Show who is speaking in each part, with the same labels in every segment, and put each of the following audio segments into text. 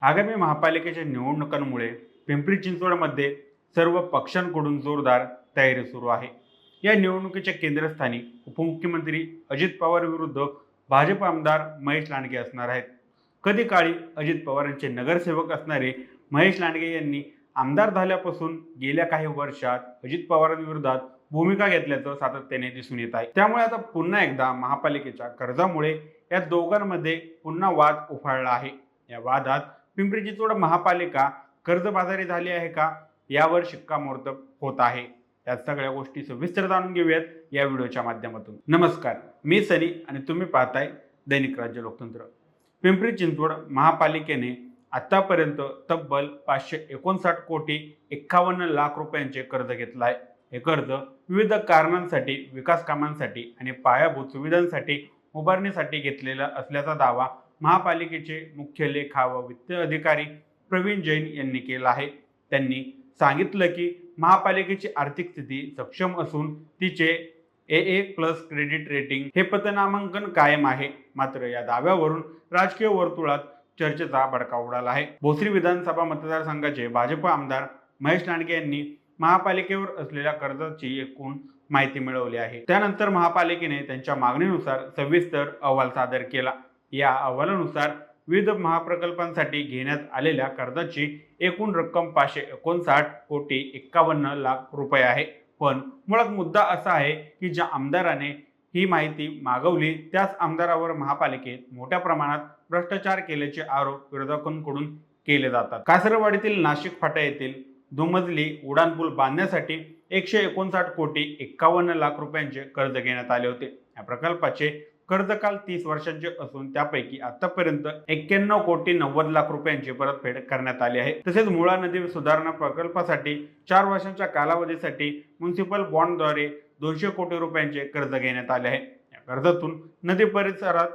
Speaker 1: आगामी महापालिकेच्या निवडणुकांमुळे पिंपरी चिंचवडमध्ये सर्व पक्षांकडून जोरदार तयारी सुरू आहे. या निवडणुकीच्या केंद्रस्थानी उपमुख्यमंत्री अजित पवार विरुद्ध भाजप आमदार महेश लांडगे असणार आहेत. कधी काळी अजित पवारांचे नगरसेवक असणारे महेश लांडगे यांनी आमदार झाल्यापासून गेल्या काही वर्षात अजित पवारांविरोधात भूमिका घेतल्याचं सातत्याने दिसून येत आहे. त्यामुळे आता पुन्हा एकदा महापालिकेच्या कर्जामुळे या दोघांमध्ये पुन्हा वाद उफाळला आहे. या वादात पिंपरी चिंचवड महापालिका कर्जबाजारी झाली आहे का, यावर शिक्कामोर्तब होत आहे. या सगळ्या गोष्टी सविस्तर जाणून घेऊयात या व्हिडिओच्या माध्यमातून. नमस्कार, मी सनी आणि तुम्ही पाहताय दैनिक राज्य लोकतंत्र. पिंपरी चिंचवड महापालिकेने आतापर्यंत तब्बल 559 कोटी 51 लाख रुपयांचे कर्ज घेतलं आहे. हे कर्ज विविध कारणांसाठी, विकास कामांसाठी आणि पायाभूत सुविधांसाठी उभारणीसाठी घेतलेला असल्याचा दावा महापालिकेचे मुख्य लेखा व वित्त अधिकारी प्रवीण जैन यांनी केला आहे. त्यांनी सांगितलं की महापालिकेची आर्थिक स्थिती सक्षम असून तिचे AA+ क्रेडिट रेटिंग हे पतनामांकन कायम आहे. मात्र या दाव्यावरून राजकीय वर्तुळात चर्चेचा भडका उडाला आहे. भोसरी विधानसभा मतदारसंघाचे भाजप आमदार महेश लांडगे यांनी महापालिकेवर असलेल्या कर्जाची एकूण माहिती मिळवली आहे. त्यानंतर महापालिकेने त्यांच्या मागणीनुसार सविस्तर अहवाल सादर केला. या अहवालानुसार विविध महाप्रकल्पांसाठी घेण्यात आलेल्या कर्जाची एकूण रक्कम 559 कोटी 51 लाख रुपये आहे. पण मुळात मुद्दा असा आहे की ज्या आमदाराने ही माहिती मागवली त्याच आमदारावर महापालिकेत मोठ्या प्रमाणात भ्रष्टाचार केल्याचे आरोप विरोधकांकडून केले जातात. कासरवाडीतील नाशिक फाटा येथील दुमजली उड्डाणपूल बांधण्यासाठी 159 कोटी 51 लाख रुपयांचे कर्ज घेण्यात आले होते. या प्रकल्पाचे कर्जकाल 30 वर्षांचे असून त्यापैकी आतापर्यंत 91 कोटी 90 लाख रुपयांची परतफेड करण्यात आली आहे. तसेच मुळा नदी सुधारणा प्रकल्पासाठी 4 वर्षांच्या कालावधीसाठी म्युनिसिपल बॉन्डद्वारे 200 कोटी रुपयांचे कर्ज घेण्यात आले आहे. या कर्जातून नदी परिसरात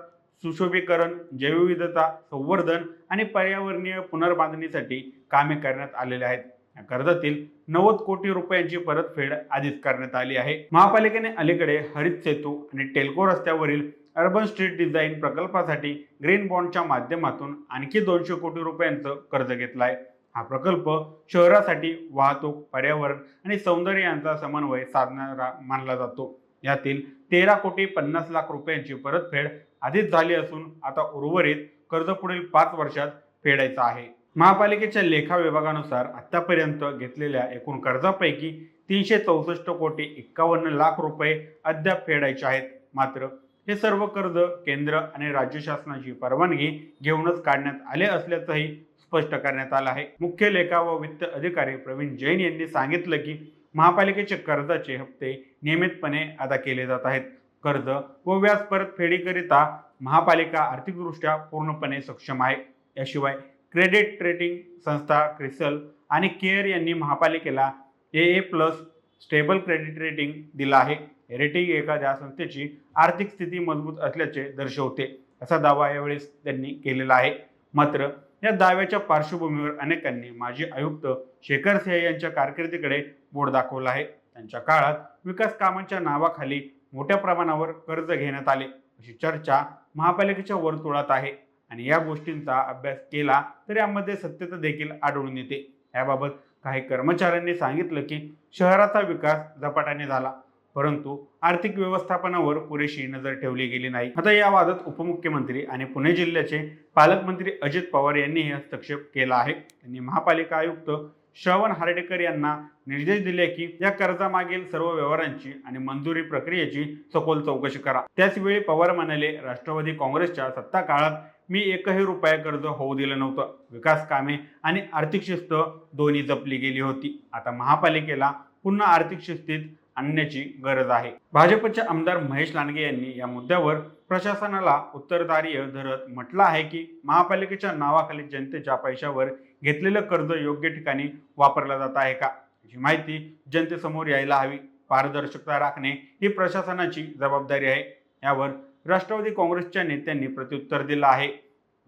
Speaker 1: सुशोभीकरण, जैवविविधता संवर्धन आणि पर्यावरणीय पुनर्बांधणीसाठी कामे करण्यात आलेले आहेत. या कर्जातील 90 कोटी रुपयांची परतफेड आधीच करण्यात आली आहे. महापालिकेने अलीकडे हरित सेतू आणि टेल्को रस्त्यावरील अर्बन स्ट्रीट डिझाईन प्रकल्पासाठी ग्रीन बॉन्डच्या माध्यमातून आणखी 200 कोटी रुपयांचं कर्ज घेतलं आहे. हा प्रकल्प शहरासाठी वाहतूक, पर्यावरण आणि सौंदर्य यांचा समन्वय साधणारा मानला जातो. यातील 13 कोटी 50 लाख रुपयांची परतफेड आधीच झाली असून आता उर्वरित कर्ज पुढील 5 वर्षात फेडायचं आहे. महापालिकेच्या लेखा विभागानुसार आतापर्यंत घेतलेल्या एकूण कर्जापैकी 364 कोटी 51 लाख रुपये अद्याप फेडायचे आहेत. मात्र हे सर्व कर्ज केंद्र आणि राज्य शासनाची परवानगी घेऊनच काढण्यात आले असल्याचंही स्पष्ट करण्यात आलं आहे. मुख्य लेखा व वित्त अधिकारी प्रवीण जैन यांनी सांगितलं की महापालिकेचे कर्जाचे हप्ते नियमितपणे अदा केले जात आहेत. कर्ज व व्याज परतफेडीकरिता महापालिका आर्थिकदृष्ट्या पूर्णपणे सक्षम आहे. याशिवाय क्रेडिट रेटिंग संस्था क्रिसल आणि केअर यांनी महापालिकेला AA+ स्टेबल क्रेडिट रेटिंग दिला आहे. हे रेटिंग एखाद्या संस्थेची आर्थिक स्थिती मजबूत असल्याचे दर्शवते, असा दावा यावेळी त्यांनी केलेला आहे. मात्र या दाव्याच्या पार्श्वभूमीवर अनेकांनी माजी आयुक्त शेखर सिंह यांच्या कारकिर्दीकडे बोट दाखवलं आहे. त्यांच्या काळात विकास कामांच्या नावाखाली मोठ्या प्रमाणावर कर्ज घेण्यात आले अशी चर्चा महापालिकेच्या वर्तुळात आहे आणि या गोष्टींचा अभ्यास केला तर यामध्ये सत्यता देखील आढळून येते. याबाबत काही कर्मचाऱ्यांनी सांगितलं की शहराचा विकास झपाट्याने झाला, परंतु आर्थिक व्यवस्थापनावर पुरेशी नजर ठेवली गेली नाही. आता या वादात उपमुख्यमंत्री आणि पुणे जिल्ह्याचे पालकमंत्री अजित पवार यांनीही हस्तक्षेप केला आहे. त्यांनी महापालिका आयुक्त श्रवण हार्डेकर यांना निर्देश दिले की या कर्जामागील सर्व व्यवहारांची आणि मंजुरी प्रक्रियेची सखोल चौकशी करा. त्याचवेळी पवार म्हणाले, राष्ट्रवादी काँग्रेसच्या सत्ता काळात मी एकही रुपया कर्ज होऊ दिलं नव्हतं. विकास कामे आणि आर्थिक शिस्त दोन्ही जपली गेली होती. आता महापालिकेला पुन्हा आर्थिक शिस्तीत आणण्याची गरज आहे. भाजपचे आमदार महेश लांडगे यांनी या मुद्द्यावर प्रशासनाला उत्तरदायी धरत म्हटलं आहे की महापालिकेच्या नावाखाली जनतेच्या पैशावर घेतलेलं कर्ज योग्य ठिकाणी वापरलं जात आहे का, याची माहिती जनतेसमोर यायला हवी. पारदर्शकता राखणे ही प्रशासनाची जबाबदारी आहे. यावर राष्ट्रवादी काँग्रेसच्या नेत्यांनी प्रत्युत्तर दिलं आहे.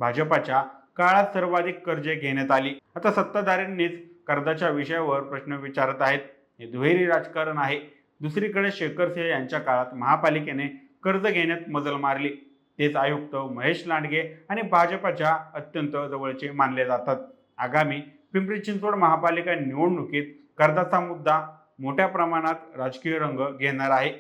Speaker 1: भाजपाच्या काळात सर्वाधिक कर्जे घेण्यात आली. आता सत्ताधाऱ्यांनीच कर्जाच्या विषयावर प्रश्न विचारत आहेत. हे दुहेरी राजकारण आहे. दुसरीकडे शेखर सिंह यांच्या काळात महापालिकेने कर्ज घेण्यात मजल मारली. तेच आयुक्त महेश लांडगे आणि भाजपच्या अत्यंत जवळचे मानले जातात. आगामी पिंपरी चिंचवड महापालिका निवडणुकीत कर्जाचा मुद्दा मोठ्या प्रमाणात राजकीय रंग घेणार आहे.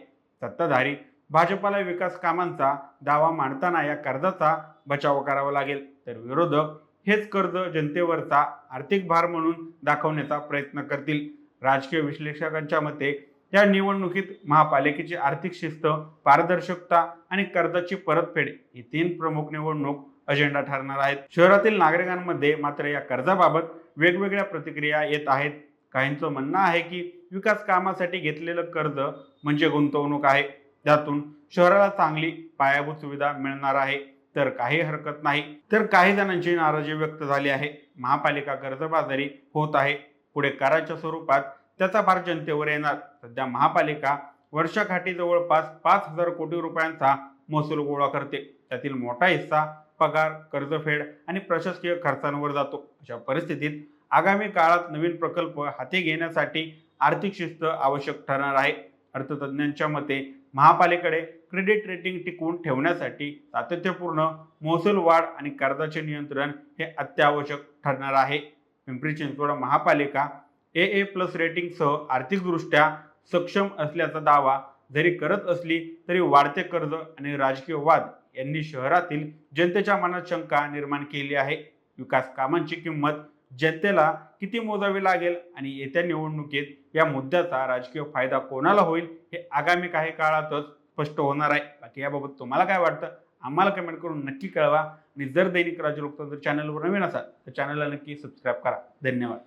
Speaker 1: सत्ताधारी भाजपला विकास कामांचा दावा मांडताना या कर्जाचा बचाव करावा लागेल, तर विरोधक हेच कर्ज जनतेवरचा आर्थिक भार म्हणून दाखवण्याचा प्रयत्न करतील. राजकीय विश्लेषकांच्या मते या निवडणुकीत महापालिकेची आर्थिक शिस्त, पारदर्शकता आणि कर्जाची परतफेड ही तीन प्रमुख निवडणूक अजेंडा ठरणार आहेत. शहरातील नागरिकांमध्ये मात्र या कर्जाबाबत वेगवेगळ्या प्रतिक्रिया येत आहेत. काहींचं म्हणणं आहे की विकास कामासाठी घेतलेलं कर्ज म्हणजे गुंतवणूक आहे, त्यातून शहराला चांगली पायाभूत सुविधा मिळणार आहे, तर काही हरकत नाही. तर काही जणांची नाराजी व्यक्त झाली आहे. महापालिका कर्जबाजारी होत आहे. पुढे कराच्या स्वरूपात त्याचा भार जनतेवर येणार. सध्या महापालिका वर्षाकाठी जवळपास 5,000 कोटी रुपयांचा महसूल गोळा करते. त्यातील मोठा हिस्सा पगार, कर्जफेड आणि प्रशासकीय खर्चांवर जातो. अशा परिस्थितीत आगामी काळात नवीन प्रकल्प हाती घेण्यासाठी आर्थिक शिस्त आवश्यक ठरणार आहे. अर्थतज्ञांच्या मते महापालिकेकडे क्रेडिट रेटिंग टिकवून ठेवण्यासाठी सातत्यपूर्ण महसूल वाढ आणि कर्जाचे नियंत्रण हे अत्यावश्यक ठरणार आहे. पिंपरी चिंचवड महापालिका AA+ रेटिंगसह आर्थिकदृष्ट्या सक्षम असल्याचा दावा जरी करत असली तरी वाढते कर्ज आणि राजकीय वाद यांनी शहरातील जनतेच्या मनात शंका निर्माण केली आहे. विकास कामांची किंमत जनतेला किती मोजावी लागेल आणि येत्या निवडणुकीत या मुद्द्याचा राजकीय फायदा कोणाला होईल हे आगामी काही काळातच स्पष्ट होणार आहे. बाकी याबाबत तुम्हाला काय वाटतं आम्हाला कमेंट करून नक्की कळवा. आणि जर दैनिक राज्य लोकतंत्र चॅनलवर नवीन असाल तर चॅनलला नक्की सबस्क्राईब करा. धन्यवाद.